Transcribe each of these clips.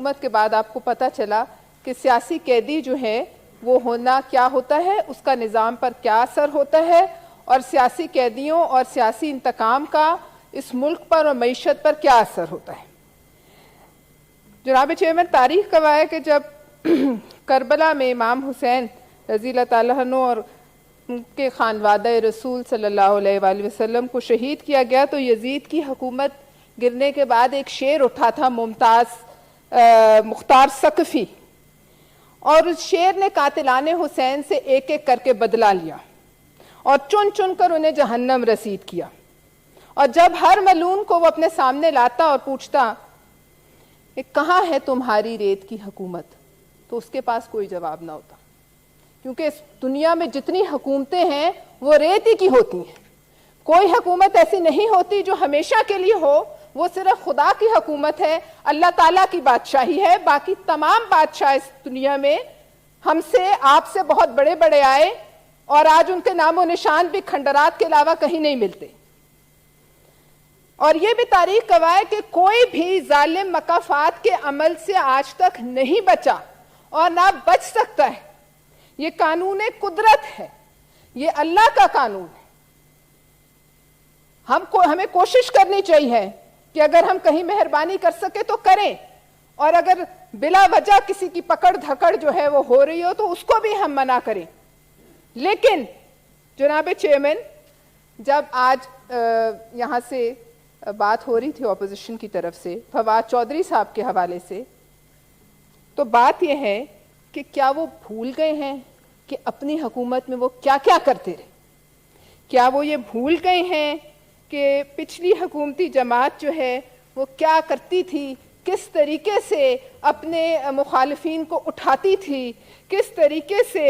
حکومت کے بعد آپ کو پتہ چلا کہ سیاسی قیدی جو ہے وہ ہونا کیا ہوتا ہے، اس کا نظام پر کیا اثر ہوتا ہے اور سیاسی قیدیوں اور سیاسی انتقام کا اس ملک پر اور معیشت پر کیا اثر ہوتا ہے۔ جناب چیئرمین، تاریخ گواہ ہے کہ جب کربلا میں امام حسین رضی اللہ تعالیٰ عنہ اور ان کے خانوادہ رسول صلی اللہ علیہ وآلہ وسلم کو شہید کیا گیا تو یزید کی حکومت گرنے کے بعد ایک شعر اٹھا تھا مختار ثقفی، اور اس شعر نے قاتلان حسین سے ایک ایک کر کے بدلہ لیا اور چن چن کر انہیں جہنم رسید کیا، اور جب ہر ملعون کو وہ اپنے سامنے لاتا اور پوچھتا کہ کہاں ہے تمہاری ریت کی حکومت، تو اس کے پاس کوئی جواب نہ ہوتا، کیونکہ اس دنیا میں جتنی حکومتیں ہیں وہ ریت ہی کی ہوتی ہیں۔ کوئی حکومت ایسی نہیں ہوتی جو ہمیشہ کے لیے ہو، وہ صرف خدا کی حکومت ہے، اللہ تعالیٰ کی بادشاہی ہے۔ باقی تمام بادشاہ اس دنیا میں ہم سے آپ سے بہت بڑے بڑے آئے اور آج ان کے نام و نشان بھی کھنڈرات کے علاوہ کہیں نہیں ملتے، اور یہ بھی تاریخ گواہ ہے کہ کوئی بھی ظالم مکافات کے عمل سے آج تک نہیں بچا اور نہ بچ سکتا ہے۔ یہ قانون قدرت ہے، یہ اللہ کا قانون ہے۔ ہمیں کوشش کرنی چاہیے کہ اگر ہم کہیں مہربانی کر سکے تو کریں، اور اگر بلا وجہ کسی کی پکڑ دھکڑ جو ہے وہ ہو رہی ہو تو اس کو بھی ہم منع کریں۔ لیکن جناب چیئرمین، جب آج یہاں سے بات ہو رہی تھی اپوزیشن کی طرف سے فواد چودھری صاحب کے حوالے سے، تو بات یہ ہے کہ کیا وہ بھول گئے ہیں کہ اپنی حکومت میں وہ کیا کیا کرتے رہے؟ کیا وہ یہ بھول گئے ہیں کہ پچھلی حکومتی جماعت جو ہے وہ کیا کرتی تھی، کس طریقے سے اپنے مخالفین کو اٹھاتی تھی، کس طریقے سے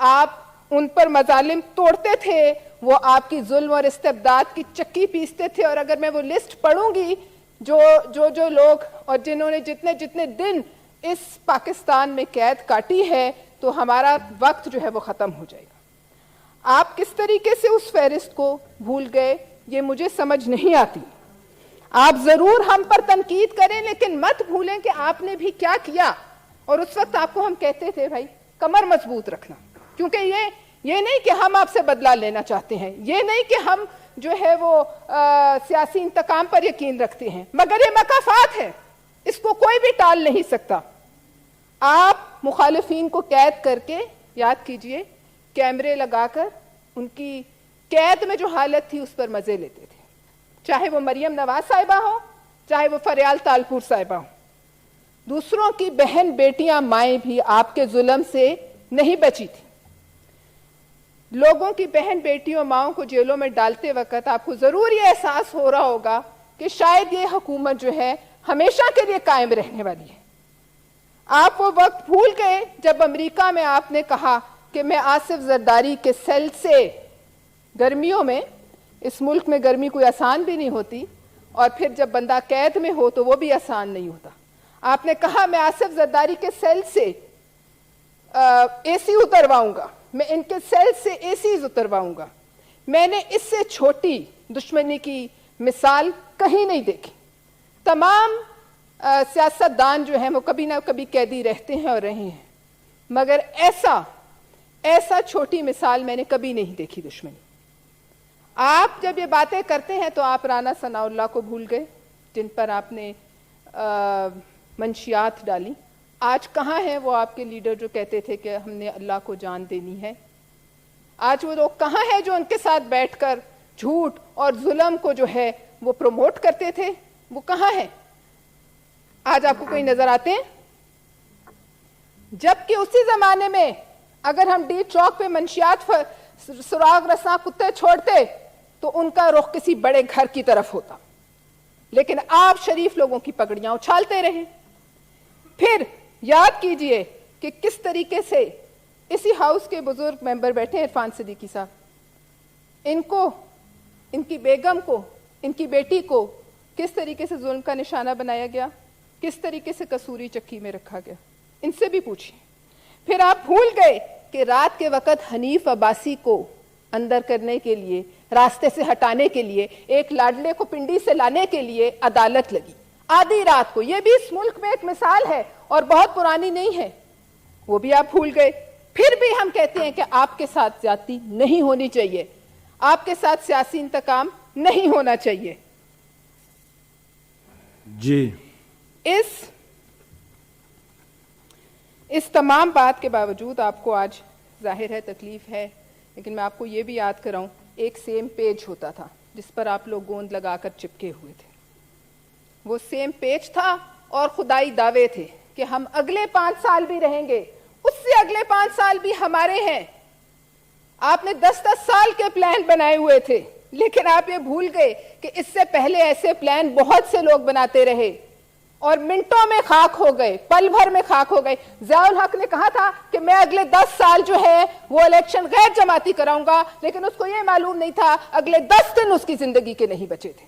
آپ ان پر مظالم توڑتے تھے، وہ آپ کی ظلم اور استبداد کی چکی پیستے تھے؟ اور اگر میں وہ لسٹ پڑھوں گی جو لوگ اور جنہوں نے جتنے دن اس پاکستان میں قید کاٹی ہے، تو ہمارا وقت جو ہے وہ ختم ہو جائے گا۔ آپ کس طریقے سے اس فہرست کو بھول گئے، یہ مجھے سمجھ نہیں آتی۔ آپ ضرور ہم پر تنقید کریں، لیکن مت بھولیں کہ آپ نے بھی کیا کیا، اور اس وقت آپ کو ہم کہتے تھے بھائی کمر مضبوط رکھنا، کیونکہ یہ نہیں کہ ہم آپ سے بدلہ لینا چاہتے ہیں، یہ نہیں کہ ہم جو ہے وہ سیاسی انتقام پر یقین رکھتے ہیں، مگر یہ مکافات ہے، اس کو کوئی بھی ٹال نہیں سکتا۔ آپ مخالفین کو قید کر کے، یاد کیجئے، کیمرے لگا کر ان کی قید میں جو حالت تھی اس پر مزے لیتے تھے، چاہے وہ مریم نواز صاحبہ ہو، چاہے وہ فریال تالپور صاحبہ ہو۔ دوسروں کی بہن بیٹیاں مائیں بھی آپ کے ظلم سے نہیں بچی تھی۔ لوگوں کی بہن بیٹیوں ماؤں کو جیلوں میں ڈالتے وقت آپ کو ضرور یہ احساس ہو رہا ہوگا کہ شاید یہ حکومت جو ہے ہمیشہ کے لیے قائم رہنے والی ہے۔ آپ وہ وقت بھول گئے جب امریکہ میں آپ نے کہا کہ میں آصف زرداری کے سیل سے، گرمیوں میں اس ملک میں گرمی کوئی آسان بھی نہیں ہوتی، اور پھر جب بندہ قید میں ہو تو وہ بھی آسان نہیں ہوتا، آپ نے کہا میں آصف زرداری کے سیل سے اے سی اترواؤں گا، میں ان کے سیل سے اے سیز اترواؤں گا۔ میں نے اس سے چھوٹی دشمنی کی مثال کہیں نہیں دیکھی۔ تمام سیاست دان جو ہیں وہ کبھی نہ کبھی قیدی رہتے ہیں اور رہے ہیں، مگر ایسا چھوٹی مثال میں نے کبھی نہیں دیکھی دشمنی۔ آپ جب یہ باتیں کرتے ہیں تو آپ رانا ثناء اللہ کو بھول گئے، جن پر آپ نے منشیات ڈالی۔ آج کہاں ہیں وہ آپ کے لیڈر جو کہتے تھے کہ ہم نے اللہ کو جان دینی ہے؟ آج وہ لوگ کہاں ہیں جو ان کے ساتھ بیٹھ کر جھوٹ اور ظلم کو جو ہے وہ پروموٹ کرتے تھے؟ وہ کہاں ہیں؟ آج آپ کو کوئی نظر آتے ہیں؟ جبکہ اسی زمانے میں اگر ہم ڈی چوک پہ منشیات سراغ رساں کتے چھوڑتے تو ان کا رخ کسی بڑے گھر کی طرف ہوتا، لیکن آپ شریف لوگوں کی پگڑیاں اچھالتے رہے۔ پھر یاد کیجئے کہ کس طریقے سے اسی ہاؤس کے بزرگ ممبر بیٹھے ہیں عرفان صدیقی صاحب، ان کو، ان کی بیگم کو، ان کی بیٹی کو کس طریقے سے ظلم کا نشانہ بنایا گیا، کس طریقے سے کسوری چکی میں رکھا گیا، ان سے بھی پوچھیں۔ پھر آپ بھول گئے کہ رات کے وقت حنیف عباسی کو اندر کرنے کے لیے، راستے سے ہٹانے کے لیے، ایک لاڈلے کو پنڈی سے لانے کے لیے عدالت لگی۔ آدھی رات کو. یہ بھی اس ملک میں ایک مثال ہے اور بہت پرانی نہیں ہے, وہ بھی آپ بھول گئے. پھر بھی ہم کہتے ہیں کہ آپ کے ساتھ زیادتی نہیں ہونی چاہیے, آپ کے ساتھ سیاسی انتقام نہیں ہونا چاہیے. جی اس تمام بات کے باوجود آپ کو آج ظاہر ہے تکلیف ہے, لیکن میں آپ کو یہ بھی یاد کراؤں, ایک سیم پیج ہوتا تھا جس پر آپ لوگ گوند لگا کر چپکے ہوئے تھے. وہ سیم پیج تھا اور خدائی دعوے تھے کہ ہم اگلے 5 سال بھی رہیں گے, اس سے اگلے 5 سال بھی ہمارے ہیں. آپ نے 10-10 سال کے پلان بنائے ہوئے تھے, لیکن آپ یہ بھول گئے کہ اس سے پہلے ایسے پلان بہت سے لوگ بناتے رہے اور منٹوں میں خاک ہو گئے, پل بھر میں خاک ہو گئے. ضیاء الحق نے کہا تھا کہ میں اگلے 10 سال جو ہے وہ الیکشن غیر جماعتی کراؤں گا, لیکن اس کو یہ معلوم نہیں تھا اگلے 10 دن اس کی زندگی کے نہیں بچے تھے.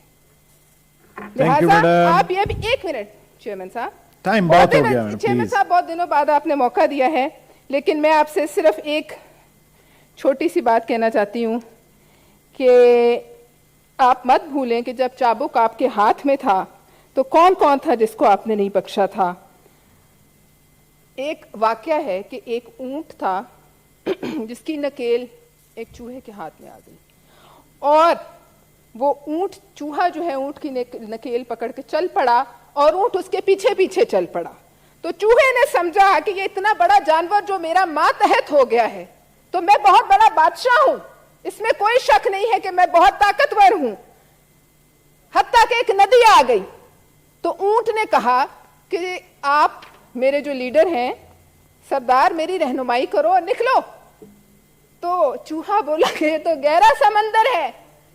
لہٰذا آپ یہ بھی, ایک منٹ چیئرمین صاحب, ٹائم بہت ہو گیا. چیئرمین صاحب بہت دنوں بعد آپ نے موقع دیا ہے, لیکن میں آپ سے صرف ایک چھوٹی سی بات کہنا چاہتی ہوں کہ آپ مت بھولیں کہ جب چابک آپ کے ہاتھ میں تھا تو کون کون تھا جس کو آپ نے نہیں بخشا تھا. ایک واقعہ ہے کہ ایک اونٹ تھا جس کی نکیل ایک چوہے کے ہاتھ میں آ گئی, اور وہ اونٹ, چوہا جو ہے اونٹ کی نکیل پکڑ کے چل پڑا اور اونٹ اس کے پیچھے پیچھے چل پڑا. تو چوہے نے سمجھا کہ یہ اتنا بڑا جانور جو میرا ماتحت ہو گیا ہے تو میں بہت بڑا بادشاہ ہوں, اس میں کوئی شک نہیں ہے کہ میں بہت طاقتور ہوں. حتیٰ کہ ایک ندی آ گئی تو اونٹ نے کہا کہ آپ میرے جو لیڈر ہیں سردار, میری رہنمائی کرو اور نکلو. تو چوہا بولا کہ یہ تو گہرا سمندر ہے,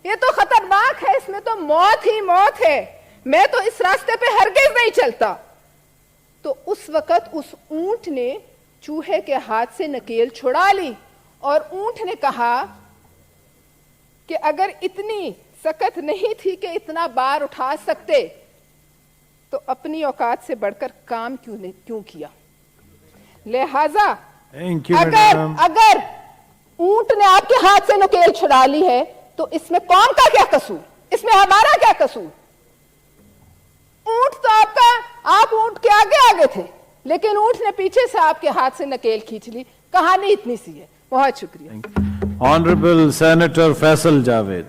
یہ تو خطرناک ہے, اس میں تو موت ہی موت ہے, میں تو اس راستے پہ ہرگز نہیں چلتا. تو اس وقت اس اونٹ نے چوہے کے ہاتھ سے نکیل چھڑا لی اور اونٹ نے کہا کہ اگر اتنی سکت نہیں تھی کہ اتنا بار اٹھا سکتے تو اپنی اوقات سے بڑھ کر کام کیوں کیا. لہذا اگر اونٹ نے آپ کے ہاتھ سے نکیل چھڑا لی ہے تو اس میں قوم کا کیا قصور, اس میں ہمارا کیا قصور. اونٹ تو آپ کا, آپ اونٹ کے آگے آگے تھے, لیکن اونٹ نے پیچھے سے آپ کے ہاتھ سے نکیل کھینچ لی. کہانی اتنی سی ہے. بہت شکریہ. Honourable senator Faisal Javed.